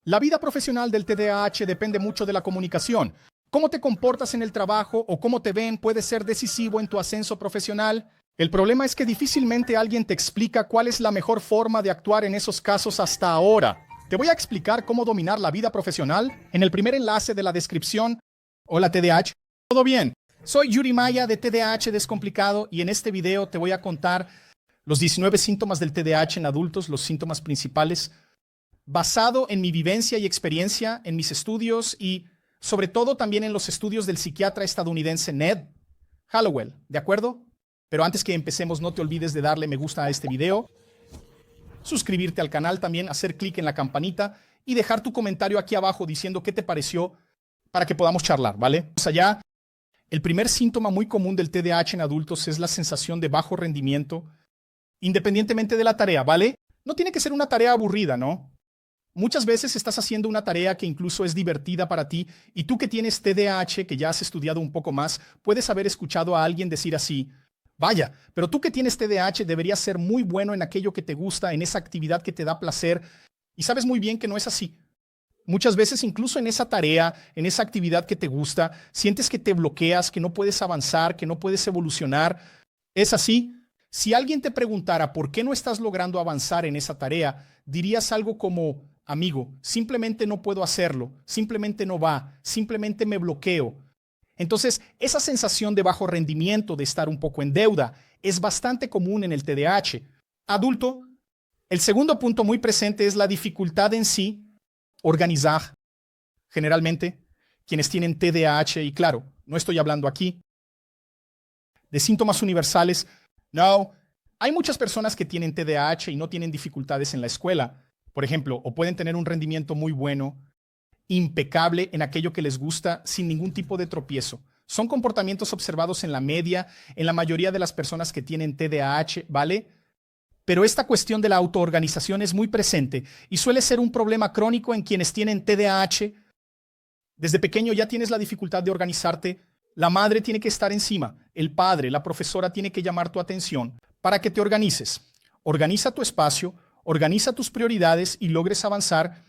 La vida profesional del TDAH depende mucho de la comunicación. Cómo te comportas en el trabajo o cómo te ven puede ser decisivo en tu ascenso profesional. El problema es que difícilmente alguien te explica cuál es la mejor forma de actuar en esos casos hasta ahora. Te voy a explicar cómo dominar la vida profesional en el primer enlace de la descripción. Hola TDAH, ¿todo bien? Soy Yuri Maya de TDAH Descomplicado y en este video te voy a contar los 19 síntomas del TDAH en adultos, los síntomas principales, basado en mi vivencia y experiencia, en mis estudios y sobre todo también en los estudios del psiquiatra estadounidense Ned Hallowell, ¿de acuerdo? Pero antes que empecemos, no te olvides de darle me gusta a este video, suscribirte al canal también, hacer clic en la campanita y dejar tu comentario aquí abajo diciendo qué te pareció para que podamos charlar, ¿vale? Vamos allá. El primer síntoma muy común del TDAH en adultos es la sensación de bajo rendimiento, independientemente de la tarea, ¿vale? No tiene que ser una tarea aburrida, ¿no? Muchas veces estás haciendo una tarea que incluso es divertida para ti y tú que tienes TDAH, que ya has estudiado un poco más, puedes haber escuchado a alguien decir así, vaya, pero tú que tienes TDAH deberías ser muy bueno en aquello que te gusta, en esa actividad que te da placer y sabes muy bien que no es así. Muchas veces incluso en esa tarea, en esa actividad que te gusta, sientes que te bloqueas, que no puedes avanzar, que no puedes evolucionar. ¿Es así? Si alguien te preguntara por qué no estás logrando avanzar en esa tarea, dirías algo como, amigo, simplemente no puedo hacerlo, simplemente no va, simplemente me bloqueo. Entonces, esa sensación de bajo rendimiento, de estar un poco en deuda, es bastante común en el TDAH. Adulto, el segundo punto muy presente es la dificultad en sí, organizar. Generalmente, quienes tienen TDAH, y claro, no estoy hablando aquí de síntomas universales. No, hay muchas personas que tienen TDAH y no tienen dificultades en la escuela. Por ejemplo, o pueden tener un rendimiento muy bueno, impecable en aquello que les gusta, sin ningún tipo de tropiezo. Son comportamientos observados en la media, en la mayoría de las personas que tienen TDAH, ¿vale? Pero esta cuestión de la autoorganización es muy presente y suele ser un problema crónico en quienes tienen TDAH. Desde pequeño ya tienes la dificultad de organizarte. La madre tiene que estar encima, el padre, la profesora tiene que llamar tu atención para que te organices. Organiza tu espacio, organiza tus prioridades y logres avanzar.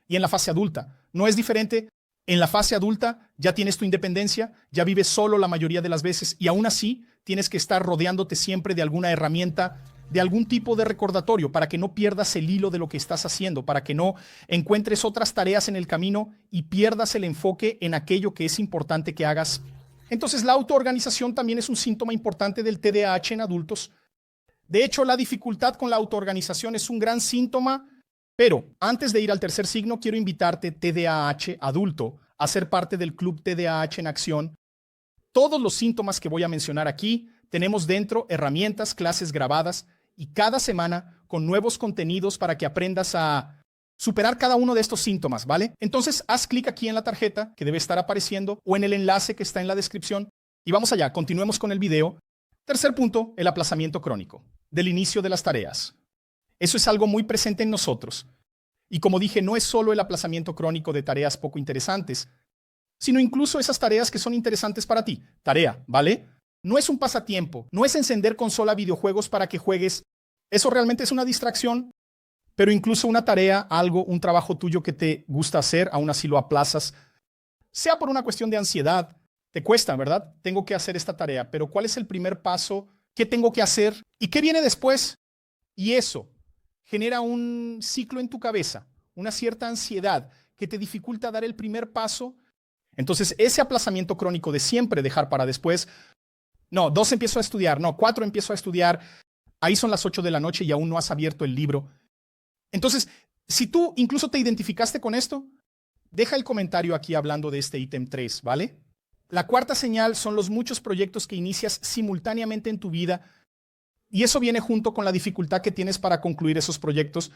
Y en la fase adulta, no es diferente. En la fase adulta ya tienes tu independencia, ya vives solo la mayoría de las veces y aún así tienes que estar rodeándote siempre de alguna herramienta, de algún tipo de recordatorio para que no pierdas el hilo de lo que estás haciendo, para que no encuentres otras tareas en el camino y pierdas el enfoque en aquello que es importante que hagas. Entonces la autoorganización también es un síntoma importante del TDAH en adultos. De hecho, la dificultad con la autoorganización es un gran síntoma, pero antes de ir al tercer signo, quiero invitarte, TDAH adulto, a ser parte del Club TDAH en Acción. Todos los síntomas que voy a mencionar aquí, tenemos dentro herramientas, clases grabadas y cada semana con nuevos contenidos para que aprendas a superar cada uno de estos síntomas, ¿vale? Entonces, haz clic aquí en la tarjeta que debe estar apareciendo o en el enlace que está en la descripción y vamos allá, continuemos con el video. Tercer punto, el aplazamiento crónico del inicio de las tareas. Eso es algo muy presente en nosotros. Y como dije, no es solo el aplazamiento crónico de tareas poco interesantes, sino incluso esas tareas que son interesantes para ti. Tarea, ¿vale? No es un pasatiempo, no es encender consola videojuegos para que juegues. Eso realmente es una distracción, pero incluso una tarea, algo, un trabajo tuyo que te gusta hacer, aún así lo aplazas, sea por una cuestión de ansiedad. Te cuesta, ¿verdad? Tengo que hacer esta tarea, pero ¿cuál es el primer paso? ¿Qué tengo que hacer? ¿Y qué viene después? Y eso genera un ciclo en tu cabeza, una cierta ansiedad que te dificulta dar el primer paso. Entonces, ese aplazamiento crónico de siempre dejar para después, no, 2 empiezo a estudiar, no, 4 empiezo a estudiar, ahí son las 8 de la noche y aún no has abierto el libro. Entonces, si tú incluso te identificaste con esto, deja el comentario aquí hablando de este ítem 3, ¿vale? La cuarta señal son los muchos proyectos que inicias simultáneamente en tu vida y eso viene junto con la dificultad que tienes para concluir esos proyectos.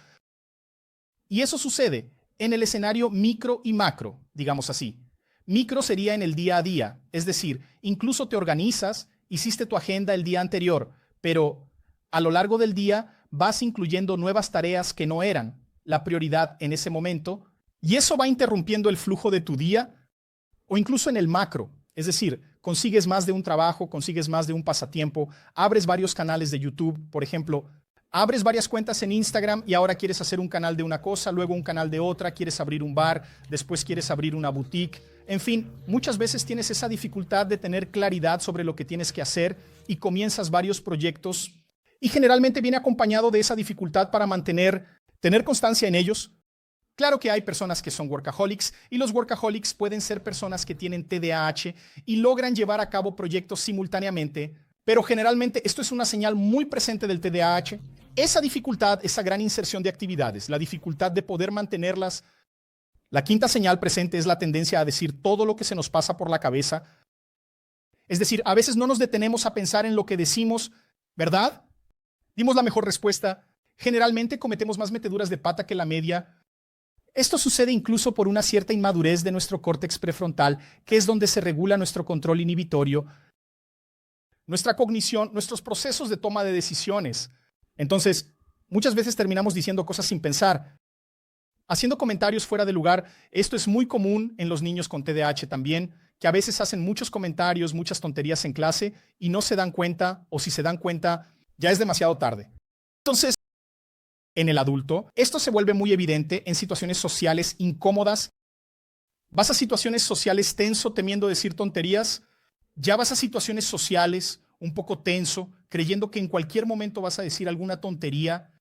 Y eso sucede en el escenario micro y macro, digamos así. Micro sería en el día a día, es decir, incluso te organizas, hiciste tu agenda el día anterior, pero a lo largo del día vas incluyendo nuevas tareas que no eran la prioridad en ese momento y eso va interrumpiendo el flujo de tu día o incluso en el macro. Es decir, consigues más de un trabajo, consigues más de un pasatiempo, abres varios canales de YouTube, por ejemplo, Abres varias cuentas en Instagram y ahora quieres hacer un canal de una cosa, luego un canal de otra, quieres abrir un bar, después quieres abrir una boutique. En fin, muchas veces tienes esa dificultad de tener claridad sobre lo que tienes que hacer y comienzas varios proyectos y generalmente viene acompañado de esa dificultad para tener constancia en ellos. Claro que hay personas que son workaholics y los workaholics pueden ser personas que tienen TDAH y logran llevar a cabo proyectos simultáneamente, pero generalmente esto es una señal muy presente del TDAH. Esa dificultad, esa gran inserción de actividades, la dificultad de poder mantenerlas. La quinta señal presente es la tendencia a decir todo lo que se nos pasa por la cabeza. Es decir, a veces no nos detenemos a pensar en lo que decimos, ¿verdad? Dimos la mejor respuesta. Generalmente cometemos más meteduras de pata que la media. Esto sucede incluso por una cierta inmadurez de nuestro córtex prefrontal, que es donde se regula nuestro control inhibitorio, nuestra cognición, nuestros procesos de toma de decisiones. Entonces, muchas veces terminamos diciendo cosas sin pensar, haciendo comentarios fuera de lugar. Esto es muy común en los niños con TDAH también, que a veces hacen muchos comentarios, muchas tonterías en clase y no se dan cuenta, o si se dan cuenta, ya es demasiado tarde. Entonces, en el adulto, esto se vuelve muy evidente en situaciones sociales incómodas. Vas a situaciones sociales tenso, temiendo decir tonterías. Ya vas a situaciones sociales un poco tenso, creyendo que en cualquier momento vas a decir alguna tontería.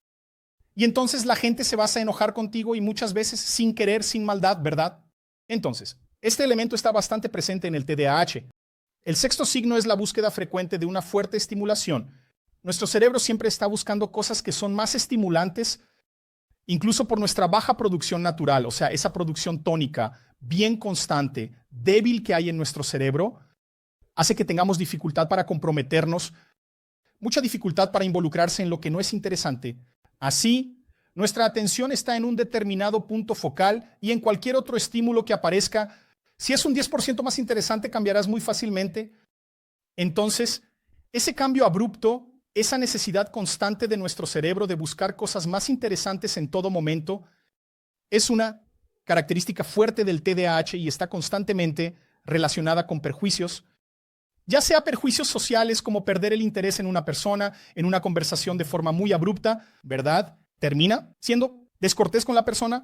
Y entonces la gente se va a enojar contigo y muchas veces sin querer, sin maldad, ¿verdad? Entonces, este elemento está bastante presente en el TDAH. El sexto signo es la búsqueda frecuente de una fuerte estimulación. Nuestro cerebro siempre está buscando cosas que son más estimulantes, incluso por nuestra baja producción natural, o sea, esa producción tónica, bien constante, débil que hay en nuestro cerebro, hace que tengamos dificultad para comprometernos, mucha dificultad para involucrarse en lo que no es interesante. Así, nuestra atención está en un determinado punto focal y en cualquier otro estímulo que aparezca, si es un 10% más interesante, cambiarás muy fácilmente. Entonces, ese cambio abrupto, esa necesidad constante de nuestro cerebro de buscar cosas más interesantes en todo momento, es una característica fuerte del TDAH y está constantemente relacionada con perjuicios, ya sea perjuicios sociales como perder el interés en una persona, en una conversación de forma muy abrupta, ¿verdad? Termina siendo descortés con la persona,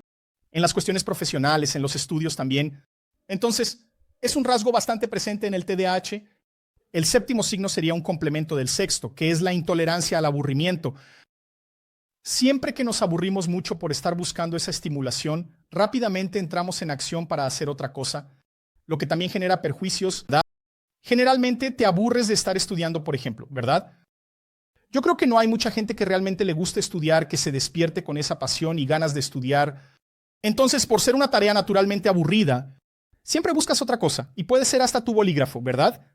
en las cuestiones profesionales, en los estudios también. Entonces, es un rasgo bastante presente en el TDAH. El séptimo signo sería un complemento del sexto, que es la intolerancia al aburrimiento. Siempre que nos aburrimos mucho por estar buscando esa estimulación, rápidamente entramos en acción para hacer otra cosa, lo que también genera perjuicios, ¿verdad? Generalmente te aburres de estar estudiando, por ejemplo, ¿verdad? Yo creo que no hay mucha gente que realmente le guste estudiar, que se despierte con esa pasión y ganas de estudiar. Entonces, por ser una tarea naturalmente aburrida, siempre buscas otra cosa, y puede ser hasta tu bolígrafo, ¿verdad?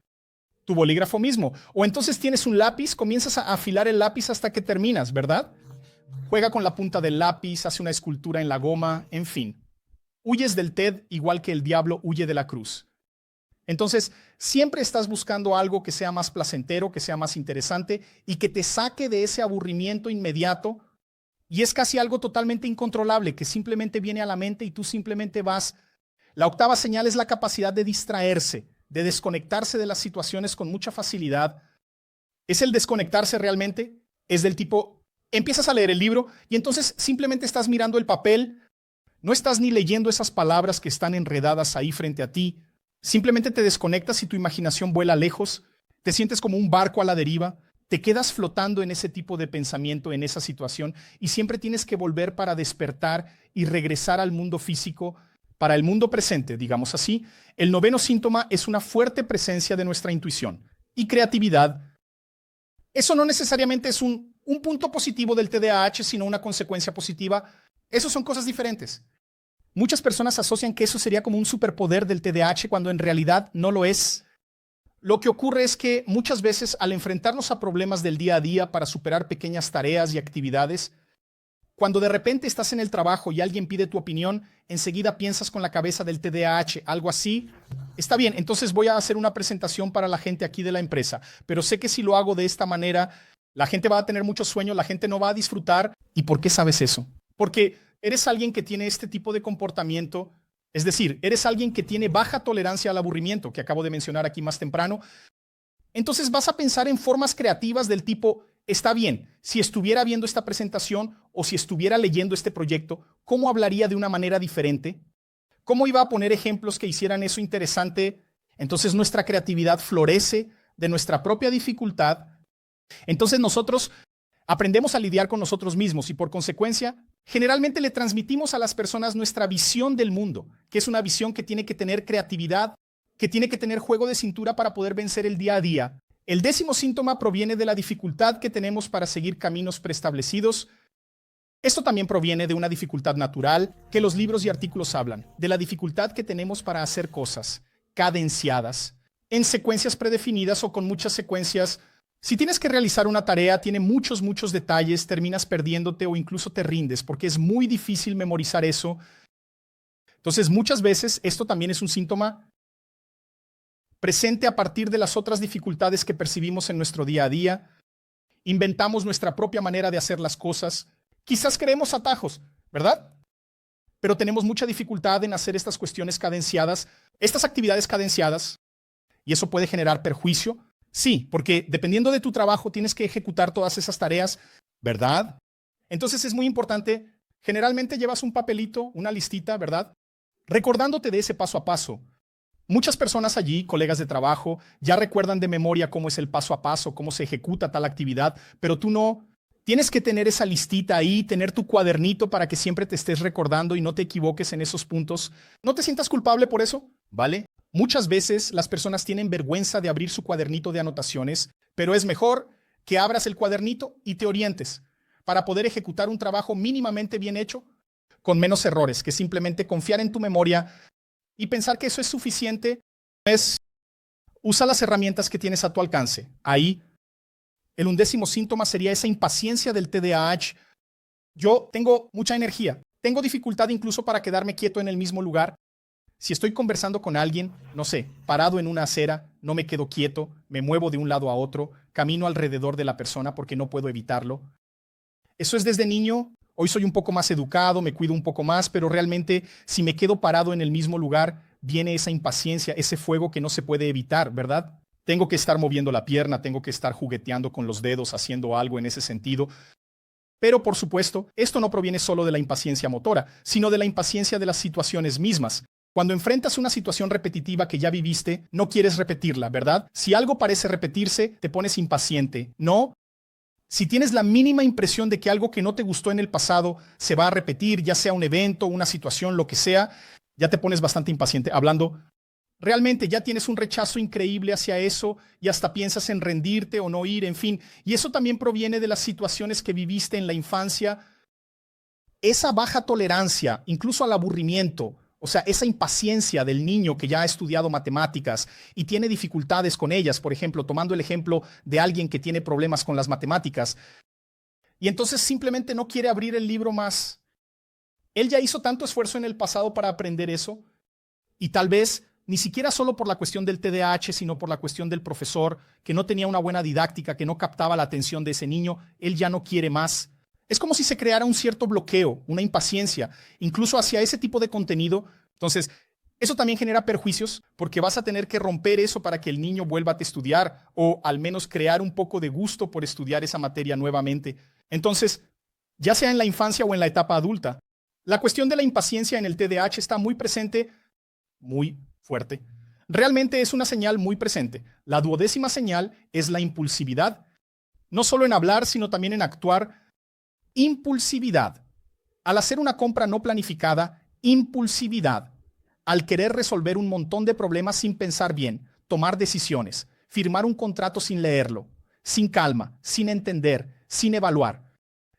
Tu bolígrafo mismo. O entonces tienes un lápiz, comienzas a afilar el lápiz hasta que terminas, ¿verdad? Juega con la punta del lápiz, hace una escultura en la goma, en fin. Huyes del TED igual que el diablo huye de la cruz. Entonces, siempre estás buscando algo que sea más placentero, que sea más interesante y que te saque de ese aburrimiento inmediato. Y es casi algo totalmente incontrolable que simplemente viene a la mente y tú simplemente vas. La octava señal es la capacidad de distraerse, de desconectarse de las situaciones con mucha facilidad. ¿Es el desconectarse realmente? Es del tipo, empiezas a leer el libro y entonces simplemente estás mirando el papel, no estás ni leyendo esas palabras que están enredadas ahí frente a ti. Simplemente te desconectas y tu imaginación vuela lejos, te sientes como un barco a la deriva, te quedas flotando en ese tipo de pensamiento, en esa situación, y siempre tienes que volver para despertar y regresar al mundo físico, para el mundo presente, digamos así. El noveno síntoma es una fuerte presencia de nuestra intuición y creatividad. Eso no necesariamente es un punto positivo del TDAH, sino una consecuencia positiva. Esas son cosas diferentes. Muchas personas asocian que eso sería como un superpoder del TDAH cuando en realidad no lo es. Lo que ocurre es que muchas veces al enfrentarnos a problemas del día a día para superar pequeñas tareas y actividades, cuando de repente estás en el trabajo y alguien pide tu opinión, enseguida piensas con la cabeza del TDAH, algo así. Está bien, entonces voy a hacer una presentación para la gente aquí de la empresa, pero sé que si lo hago de esta manera, la gente va a tener mucho sueño, la gente no va a disfrutar. ¿Y por qué sabes eso? Porque eres alguien que tiene este tipo de comportamiento, es decir, eres alguien que tiene baja tolerancia al aburrimiento, que acabo de mencionar aquí más temprano. Entonces vas a pensar en formas creativas del tipo, está bien, si estuviera viendo esta presentación o si estuviera leyendo este proyecto, ¿cómo hablaría de una manera diferente? ¿Cómo iba a poner ejemplos que hicieran eso interesante? Entonces nuestra creatividad florece de nuestra propia dificultad. Entonces nosotros aprendemos a lidiar con nosotros mismos y por consecuencia, generalmente le transmitimos a las personas nuestra visión del mundo, que es una visión que tiene que tener creatividad, que tiene que tener juego de cintura para poder vencer el día a día. El 10º síntoma proviene de la dificultad que tenemos para seguir caminos preestablecidos. Esto también proviene de una dificultad natural que los libros y artículos hablan, de la dificultad que tenemos para hacer cosas cadenciadas, en secuencias predefinidas o con muchas secuencias. Si tienes que realizar una tarea, tiene muchos detalles, terminas perdiéndote o incluso te rindes porque es muy difícil memorizar eso. Entonces, muchas veces esto también es un síntoma presente a partir de las otras dificultades que percibimos en nuestro día a día. Inventamos nuestra propia manera de hacer las cosas. Quizás queremos atajos, ¿verdad? Pero tenemos mucha dificultad en hacer estas cuestiones cadenciadas, estas actividades cadenciadas, y eso puede generar perjuicio. Sí, porque dependiendo de tu trabajo tienes que ejecutar todas esas tareas, ¿verdad? Entonces es muy importante, generalmente llevas un papelito, una listita, ¿verdad? Recordándote de ese paso a paso. Muchas personas allí, colegas de trabajo, ya recuerdan de memoria cómo es el paso a paso, cómo se ejecuta tal actividad, pero tú no. Tienes que tener esa listita ahí, tener tu cuadernito para que siempre te estés recordando y no te equivoques en esos puntos. No te sientas culpable por eso, ¿vale? Muchas veces las personas tienen vergüenza de abrir su cuadernito de anotaciones, pero es mejor que abras el cuadernito y te orientes para poder ejecutar un trabajo mínimamente bien hecho, con menos errores, que simplemente confiar en tu memoria y pensar que eso es suficiente. Usa las herramientas que tienes a tu alcance. Ahí, el 11º síntoma sería esa impaciencia del TDAH. Yo tengo mucha energía, tengo dificultad incluso para quedarme quieto en el mismo lugar. Si estoy conversando con alguien, no sé, parado en una acera, no me quedo quieto, me muevo de un lado a otro, camino alrededor de la persona porque no puedo evitarlo. Eso es desde niño. Hoy soy un poco más educado, me cuido un poco más, pero realmente si me quedo parado en el mismo lugar, viene esa impaciencia, ese fuego que no se puede evitar, ¿verdad? Tengo que estar moviendo la pierna, tengo que estar jugueteando con los dedos, haciendo algo en ese sentido. Pero, por supuesto, esto no proviene solo de la impaciencia motora, sino de la impaciencia de las situaciones mismas. Cuando enfrentas una situación repetitiva que ya viviste, no quieres repetirla, ¿verdad? Si algo parece repetirse, te pones impaciente, ¿no? Si tienes la mínima impresión de que algo que no te gustó en el pasado se va a repetir, ya sea un evento, una situación, lo que sea, ya te pones bastante impaciente. Hablando, realmente ya tienes un rechazo increíble hacia eso y hasta piensas en rendirte o no ir, en fin. Y eso también proviene de las situaciones que viviste en la infancia. Esa baja tolerancia, incluso al aburrimiento, o sea, esa impaciencia del niño que ya ha estudiado matemáticas y tiene dificultades con ellas, por ejemplo, tomando el ejemplo de alguien que tiene problemas con las matemáticas, y entonces simplemente no quiere abrir el libro más. Él ya hizo tanto esfuerzo en el pasado para aprender eso, y tal vez ni siquiera solo por la cuestión del TDAH, sino por la cuestión del profesor, que no tenía una buena didáctica, que no captaba la atención de ese niño, él ya no quiere más. Es como si se creara un cierto bloqueo, una impaciencia, incluso hacia ese tipo de contenido. Entonces, eso también genera perjuicios porque vas a tener que romper eso para que el niño vuelva a estudiar o al menos crear un poco de gusto por estudiar esa materia nuevamente. Entonces, ya sea en la infancia o en la etapa adulta, la cuestión de la impaciencia en el TDAH está muy presente, muy fuerte. Realmente es una señal muy presente. La 12ª señal es la impulsividad, no solo en hablar, sino también en actuar. Impulsividad. Al hacer una compra no planificada, impulsividad. Al querer resolver un montón de problemas sin pensar bien, tomar decisiones, firmar un contrato sin leerlo, sin calma, sin entender, sin evaluar.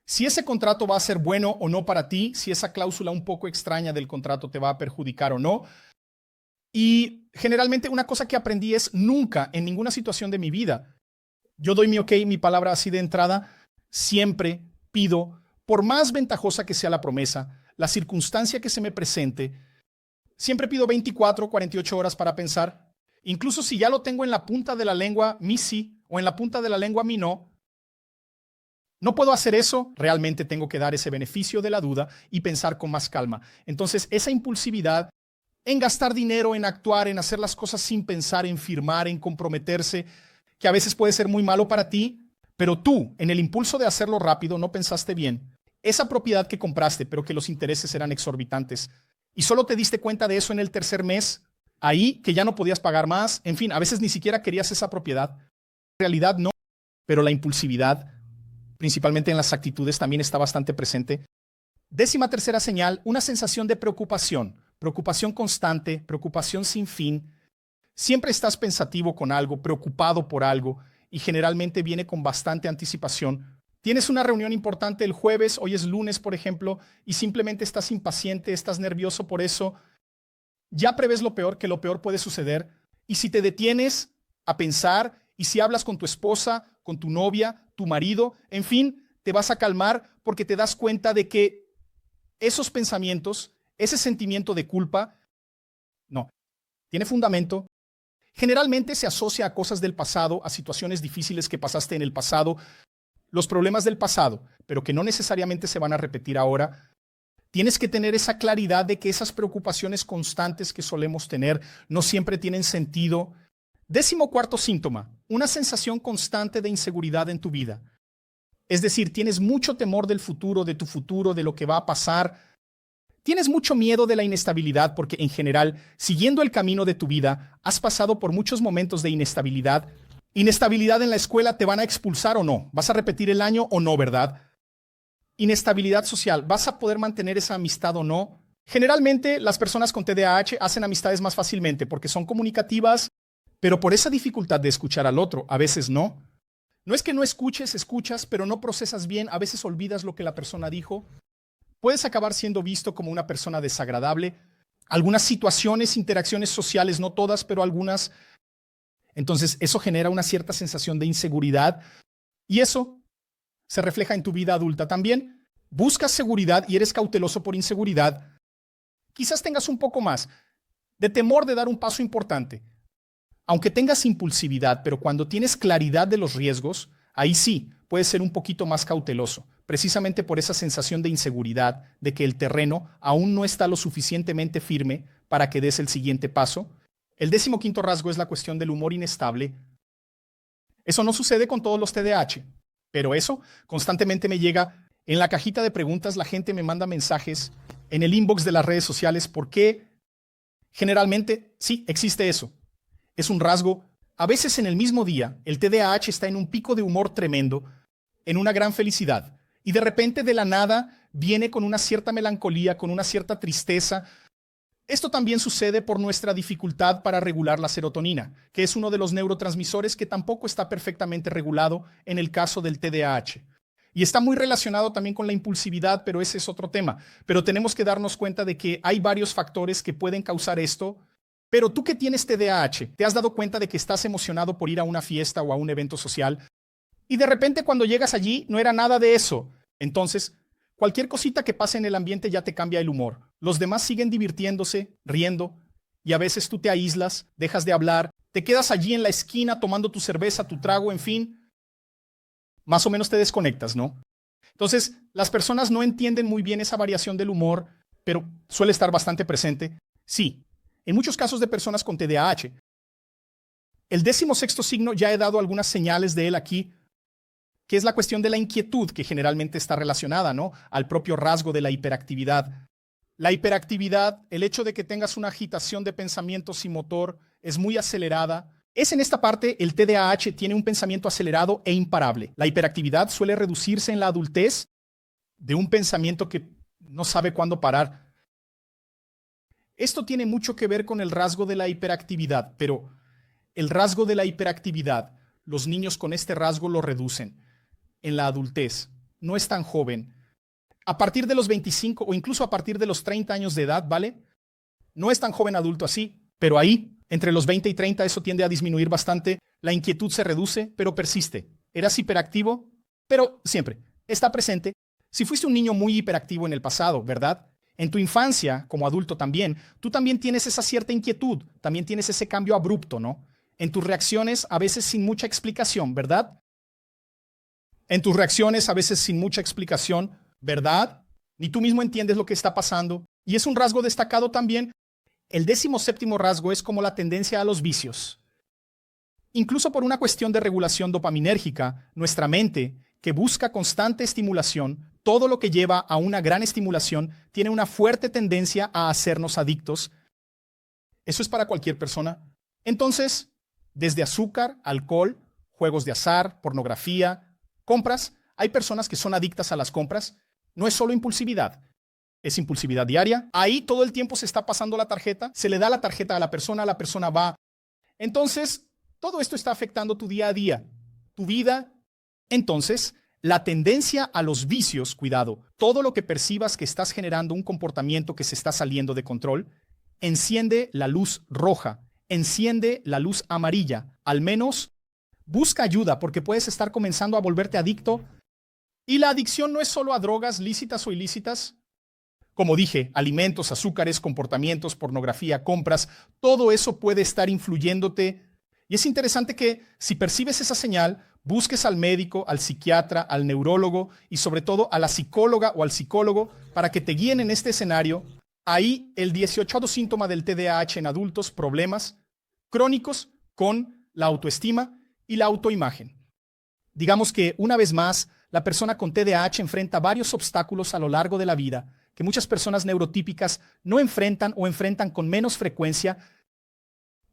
Si ese contrato va a ser bueno o no para ti, si esa cláusula un poco extraña del contrato te va a perjudicar o no. Y generalmente una cosa que aprendí es nunca, en ninguna situación de mi vida, yo doy mi ok, mi palabra así de entrada, siempre pido, por más ventajosa que sea la promesa, la circunstancia que se me presente, siempre pido 24, 48 horas para pensar. Incluso si ya lo tengo en la punta de la lengua, mi sí, o en la punta de la lengua, mi no. No puedo hacer eso, realmente tengo que dar ese beneficio de la duda y pensar con más calma. Entonces, esa impulsividad en gastar dinero, en actuar, en hacer las cosas sin pensar, en firmar, en comprometerse, que a veces puede ser muy malo para ti, Pero tú, en el impulso de hacerlo rápido, no pensaste bien. Esa propiedad que compraste, pero que los intereses eran exorbitantes, y solo te diste cuenta de eso en el tercer mes, ahí que ya no podías pagar más, en fin, a veces ni siquiera querías esa propiedad. En realidad no, pero la impulsividad, principalmente en las actitudes, también está bastante presente. 13ª señal, una sensación de preocupación, preocupación constante, preocupación sin fin. Siempre estás pensativo con algo, preocupado por algo, y generalmente viene con bastante anticipación. Tienes una reunión importante el jueves, hoy es lunes, por ejemplo, y simplemente estás impaciente, estás nervioso por eso. Ya prevés lo peor, que lo peor puede suceder. Y si te detienes a pensar, y si hablas con tu esposa, con tu novia, tu marido, en fin, te vas a calmar porque te das cuenta de que esos pensamientos, ese sentimiento de culpa, no, tiene fundamento. Generalmente se asocia a cosas del pasado, a situaciones difíciles que pasaste en el pasado, los problemas del pasado, pero que no necesariamente se van a repetir ahora. Tienes que tener esa claridad de que esas preocupaciones constantes que solemos tener no siempre tienen sentido. 14º síntoma, una sensación constante de inseguridad en tu vida. Es decir, tienes mucho temor del futuro, de tu futuro, de lo que va a pasar. Tienes mucho miedo de la inestabilidad porque, en general, siguiendo el camino de tu vida, has pasado por muchos momentos de inestabilidad. Inestabilidad en la escuela, ¿te van a expulsar o no? ¿Vas a repetir el año o no, verdad? Inestabilidad social, ¿vas a poder mantener esa amistad o no? Generalmente, las personas con TDAH hacen amistades más fácilmente porque son comunicativas, pero por esa dificultad de escuchar al otro, a veces no. No es que no escuches, escuchas, pero no procesas bien, a veces olvidas lo que la persona dijo. Puedes acabar siendo visto como una persona desagradable. Algunas situaciones, interacciones sociales, no todas, pero algunas. Entonces, eso genera una cierta sensación de inseguridad y eso se refleja en tu vida adulta también. Buscas seguridad y eres cauteloso por inseguridad. Quizás tengas un poco más de temor de dar un paso importante. Aunque tengas impulsividad, pero cuando tienes claridad de los riesgos, ahí sí puedes ser un poquito más cauteloso, precisamente por esa sensación de inseguridad, de que el terreno aún no está lo suficientemente firme para que des el siguiente paso. El 15º rasgo es la cuestión del humor inestable. Eso no sucede con todos los TDAH, pero eso constantemente me llega. En la cajita de preguntas la gente me manda mensajes en el inbox de las redes sociales. ¿Por qué? Generalmente, sí, existe eso. Es un rasgo. A veces en el mismo día, el TDAH está en un pico de humor tremendo, en una gran felicidad, y de repente de la nada viene con una cierta melancolía, con una cierta tristeza. Esto también sucede por nuestra dificultad para regular la serotonina, que es uno de los neurotransmisores que tampoco está perfectamente regulado en el caso del TDAH. Y está muy relacionado también con la impulsividad, pero ese es otro tema. Pero tenemos que darnos cuenta de que hay varios factores que pueden causar esto. Pero tú que tienes TDAH, ¿te has dado cuenta de que estás emocionado por ir a una fiesta o a un evento social? Y de repente cuando llegas allí no era nada de eso. Entonces, cualquier cosita que pase en el ambiente ya te cambia el humor. Los demás siguen divirtiéndose, riendo, y a veces tú te aíslas, dejas de hablar, te quedas allí en la esquina tomando tu cerveza, tu trago, en fin. Más o menos te desconectas, ¿no? Entonces, las personas no entienden muy bien esa variación del humor, pero suele estar bastante presente. Sí. En muchos casos de personas con TDAH. El 16º signo, ya he dado algunas señales de él aquí, que es la cuestión de la inquietud, que generalmente está relacionada, ¿no?, al propio rasgo de la hiperactividad. La hiperactividad, el hecho de que tengas una agitación de pensamientos y motor, es muy acelerada. Es en esta parte, el TDAH tiene un pensamiento acelerado e imparable. La hiperactividad suele reducirse en la adultez de un pensamiento que no sabe cuándo parar. Esto tiene mucho que ver con el rasgo de la hiperactividad, pero el rasgo de la hiperactividad, los niños con este rasgo lo reducen en la adultez. No es tan joven. A partir de los 25 o incluso a partir de los 30 años de edad, ¿vale? No es tan joven adulto así, pero ahí, entre los 20 y 30, eso tiende a disminuir bastante. La inquietud se reduce, pero persiste. ¿Eras hiperactivo? Pero siempre está presente. Si fuiste un niño muy hiperactivo en el pasado, ¿verdad? En tu infancia, como adulto también, tú también tienes esa cierta inquietud, también tienes ese cambio abrupto, ¿no? En tus reacciones, a veces sin mucha explicación, ¿verdad? En tus reacciones, a veces sin mucha explicación, ¿verdad? Ni tú mismo entiendes lo que está pasando. Y es un rasgo destacado también. El 17º rasgo es como la tendencia a los vicios. Incluso por una cuestión de regulación dopaminérgica, nuestra mente, que busca constante estimulación, todo lo que lleva a una gran estimulación, tiene una fuerte tendencia a hacernos adictos. Eso es para cualquier persona. Entonces, desde azúcar, alcohol, juegos de azar, pornografía, compras, hay personas que son adictas a las compras. No es solo impulsividad, es impulsividad diaria. Ahí todo el tiempo se está pasando la tarjeta, se le da la tarjeta a la persona va. Entonces, todo esto está afectando tu día a día, tu vida. Entonces, la tendencia a los vicios, cuidado, todo lo que percibas que estás generando un comportamiento que se está saliendo de control, enciende la luz roja, enciende la luz amarilla. Al menos busca ayuda porque puedes estar comenzando a volverte adicto. Y la adicción no es solo a drogas lícitas o ilícitas. Como dije, alimentos, azúcares, comportamientos, pornografía, compras, todo eso puede estar influyéndote. Y es interesante que si percibes esa señal, busques al médico, al psiquiatra, al neurólogo y sobre todo a la psicóloga o al psicólogo para que te guíen en este escenario. Ahí el 18º síntoma del TDAH en adultos, problemas crónicos con la autoestima y la autoimagen. Digamos que una vez más, la persona con TDAH enfrenta varios obstáculos a lo largo de la vida que muchas personas neurotípicas no enfrentan o enfrentan con menos frecuencia.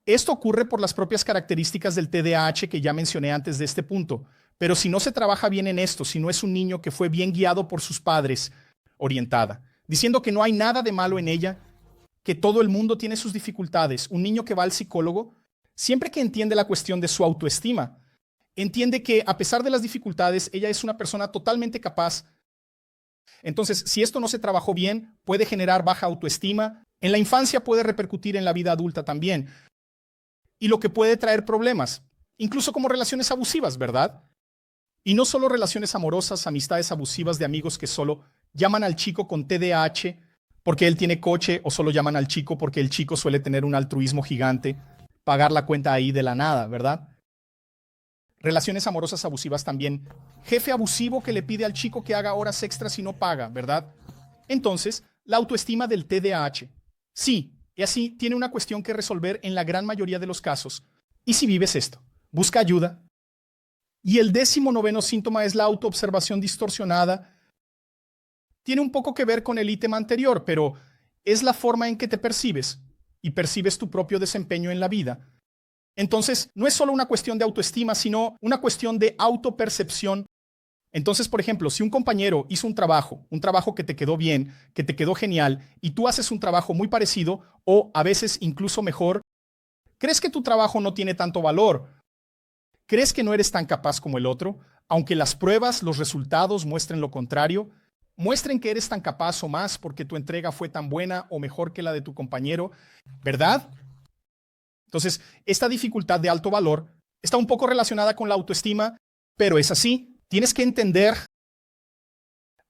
Esto ocurre por las propias características del TDAH que ya mencioné antes de este punto. Pero si no se trabaja bien en esto, si no es un niño que fue bien guiado por sus padres, orientada, diciendo que no hay nada de malo en ella, que todo el mundo tiene sus dificultades, un niño que va al psicólogo, siempre que entiende la cuestión de su autoestima, entiende que a pesar de las dificultades, ella es una persona totalmente capaz. Entonces, si esto no se trabajó bien, puede generar baja autoestima. En la infancia puede repercutir en la vida adulta también. Y lo que puede traer problemas, incluso como relaciones abusivas, ¿verdad? Y no solo relaciones amorosas, amistades abusivas de amigos que solo llaman al chico con TDAH porque él tiene coche o solo llaman al chico porque el chico suele tener un altruismo gigante, pagar la cuenta ahí de la nada, ¿verdad? Relaciones amorosas abusivas también. Jefe abusivo que le pide al chico que haga horas extras y no paga, ¿verdad? Entonces, la autoestima del TDAH. Sí, y así tiene una cuestión que resolver en la gran mayoría de los casos. Y si vives esto, busca ayuda. Y el 19º síntoma es la autoobservación distorsionada. Tiene un poco que ver con el ítem anterior, pero es la forma en que te percibes y percibes tu propio desempeño en la vida. Entonces, no es solo una cuestión de autoestima, sino una cuestión de autopercepción. Entonces, por ejemplo, si un compañero hizo un trabajo que te quedó bien, que te quedó genial, y tú haces un trabajo muy parecido o a veces incluso mejor, ¿crees que tu trabajo no tiene tanto valor? ¿Crees que no eres tan capaz como el otro? Aunque las pruebas, los resultados muestren lo contrario, muestren que eres tan capaz o más porque tu entrega fue tan buena o mejor que la de tu compañero, ¿verdad? Entonces, esta dificultad de alto valor está un poco relacionada con la autoestima, pero es así. Tienes que entender.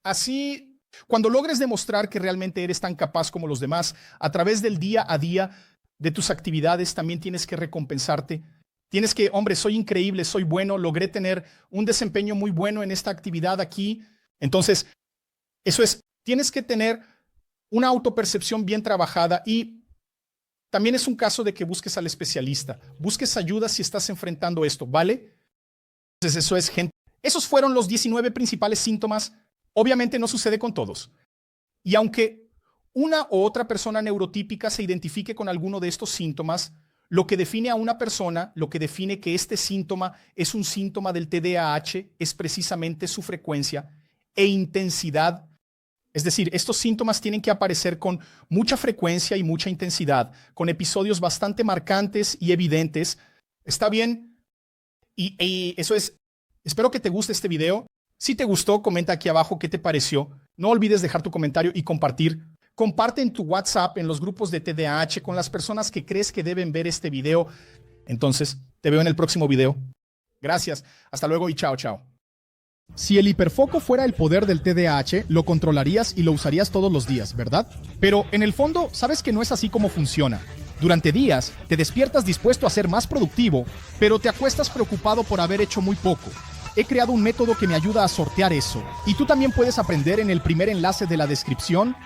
Así, cuando logres demostrar que realmente eres tan capaz como los demás, a través del día a día de tus actividades, también tienes que recompensarte. Tienes que, hombre, soy increíble, soy bueno, logré tener un desempeño muy bueno en esta actividad aquí. Entonces, eso es, tienes que tener una autopercepción bien trabajada y también es un caso de que busques al especialista, busques ayuda si estás enfrentando esto, ¿vale? Entonces eso es, gente. Esos fueron los 19 principales síntomas. Obviamente no sucede con todos. Y aunque una u otra persona neurotípica se identifique con alguno de estos síntomas, lo que define a una persona, lo que define que este síntoma es un síntoma del TDAH es precisamente su frecuencia e intensidad. Es decir, estos síntomas tienen que aparecer con mucha frecuencia y mucha intensidad, con episodios bastante marcantes y evidentes. ¿Está bien? Y eso es. Espero que te guste este video. Si te gustó, comenta aquí abajo qué te pareció. No olvides dejar tu comentario y compartir. Comparte en tu WhatsApp, en los grupos de TDAH, con las personas que crees que deben ver este video. Entonces, te veo en el próximo video. Gracias. Hasta luego y chao, chao. Si el hiperfoco fuera el poder del TDAH, lo controlarías y lo usarías todos los días, ¿verdad? Pero en el fondo, sabes que no es así como funciona. Durante días, te despiertas dispuesto a ser más productivo, pero te acuestas preocupado por haber hecho muy poco. He creado un método que me ayuda a sortear eso. Y tú también puedes aprender en el primer enlace de la descripción.